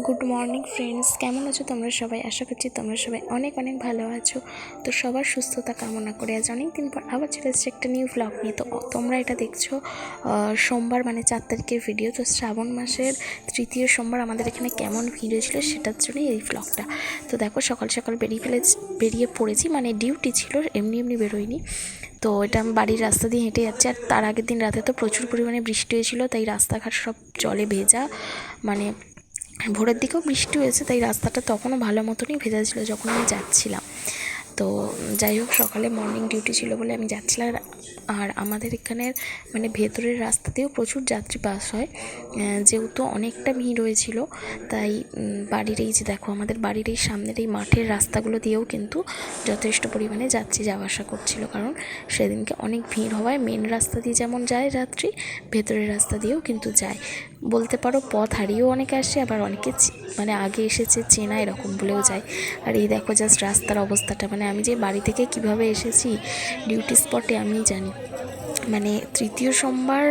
Good morning friends, কেমন আছো তোমরা সবাই? আশা করছি তোমরা সবাই অনেক অনেক ভালো আছো। তো সবার সুস্থতা কামনা করে আজ অনেক দিন পর আবার চলে এসেছি একটা নিউ ব্লগ নিয়ে। তো তোমরা এটা দেখছো সোমবার মানে 4 তারিখের ভিডিও। তো শ্রাবণ মাসের তৃতীয় সোমবার আমাদের এখানে কেমন ভিড় হয়েছিল সেটার জন্যই এই ব্লগটা। তো দেখো সকাল সকাল বেরিয়ে পড়েছি, মানে ডিউটি ছিল, এমনি এমনি বেরোয়নি। তো এটা আমি বাড়ির রাস্তা দিয়ে হেঁটে যাচ্ছি। আর তার আগের দিন রাতে তো প্রচুর পরিমাণে বৃষ্টি হয়েছিল, তাই রাস্তাঘাট সব জলে ভেজা। মানে ভোরের দিকেও বৃষ্টি হয়েছে, তাই রাস্তাটা তখনও ভালো মতনই ভেজা ছিল যখন আমি যাচ্ছিলাম। তো যাই হোক, সকালে মর্নিং ডিউটি ছিল বলে আমি যাচ্ছিলাম। আর আমাদের এখানের মানে ভেতরের রাস্তাতেও প্রচুর যাত্রী পাস হয়, যেহেতু অনেকটা ভিড় হয়েছিল। তাই বাড়ির এই যে দেখো, আমাদের বাড়ির এই সামনের এই মাঠের রাস্তাগুলো দিয়েও কিন্তু যথেষ্ট পরিমাণে যাত্রী যাওয়া আসা করছিল, কারণ সেদিনকে অনেক ভিড় হওয়ায় মেন রাস্তা দিয়ে যেমন যায় যাত্রী, ভেতরের রাস্তা দিয়েও কিন্তু যায়। বলতে পারো পথ হারিয়েও অনেকে আসে, আবার অনেকে মানে আগে এসেছে চেনা এরকম বলেও যায়। আর এই দেখো জাস্ট রাস্তার অবস্থাটা, মানে আমি যে বাড়ি থেকে কিভাবে এসেছি ডিউটি স্পটে আমি জানি। মানে তৃতীয় সোমবার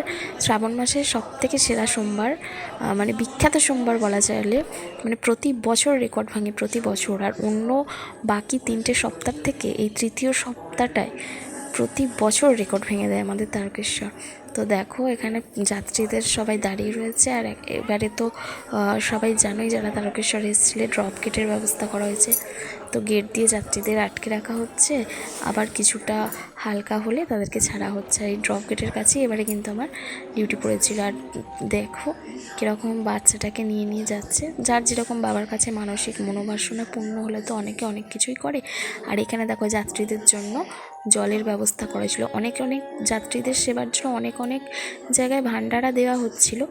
শ্রাবণ মাসের সবথেকে সেরা সোমবার, মানে বিখ্যাত সোমবার বলা চলে। মানে প্রতি বছর রেকর্ড ভাঙে প্রতি বছর। আর অন্য বাকি 3টে সপ্তাহ থেকে এই তৃতীয় সপ্তাহটায় প্রতি বছর রেকর্ড ভেঙে দেয় আমাদের তারকেশ্বর। তো দেখো এখানে যাত্রীদের সবাই দাঁড়িয়ে রয়েছে। আর এবারে তো সবাই জানোই, যারা তারকেশ্বর এসেছিলে ড্রপ গেটের ব্যবস্থা করা হয়েছে। তো গেট দিয়ে যাত্রীদের আটকে রাখা হচ্ছে, আবার কিছুটা হালকা হলে তাদেরকে ছাড়া হচ্ছে। এই ড্রপ গেটের কাছেই এবারে কিন্তু আমার ডিউটি পড়েছিল। আর দেখো কীরকম বাচ্চাটাকে নিয়ে নিয়ে যাচ্ছে। যার যেরকম বাবার কাছে মানসিক মনোবাসনা পূর্ণ হলে তো অনেকে অনেক কিছুই করে। আর এখানে দেখো যাত্রীদের জন্য জলের ব্যবস্থা করেছিল, অনেক যাত্রীদের সেবার জন্য অনেক জায়গায় ভান্ডারা দেওয়া হচ্ছিল।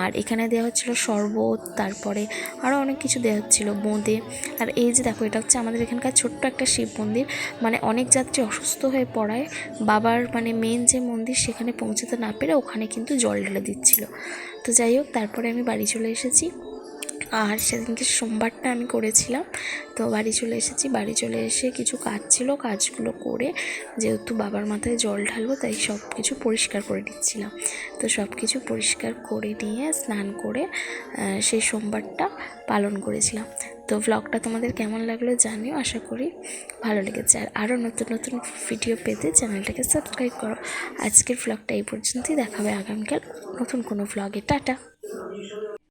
আর এখানে দেওয়া হচ্ছিল শরবত, তারপরে আরও অনেক কিছু দেওয়া হচ্ছিল, বোঁদে। আর এই যে দেখো, এটা হচ্ছে আমাদের এখানকার ছোট্ট একটা শিব মন্দির। মানে অনেক যাত্রী অসুস্থ হয়ে পড়ায় বাবার মানে মেন যে মন্দির সেখানে পৌঁছতে না পেরে ওখানে কিন্তু জল ঢেলে দিচ্ছিল। তো যাই হোক, তারপরে আমি বাড়ি চলে এসেছি। আর সেদিনকে সোমবারটা আমি করেছিলাম। তো বাড়ি চলে এসেছি, বাড়ি চলে এসে কিছু কাজ ছিল, কাজগুলো করে যেহেতু বাবার মাথায় জল ঢালবো তাই সব কিছু পরিষ্কার করে দিচ্ছিলাম। তো সব কিছু পরিষ্কার করে নিয়ে স্নান করে সেই সোমবারটা পালন করেছিলাম। তো ব্লগটা তোমাদের কেমন লাগলো জানিও, আশা করি ভালো লেগেছে। আর আরও নতুন নতুন ভিডিও পেতে চ্যানেলটাকে সাবস্ক্রাইব করো। আজকের ব্লগটা এই পর্যন্তই, দেখা হবে আগামীকাল নতুন কোনো ব্লগে। টাটা।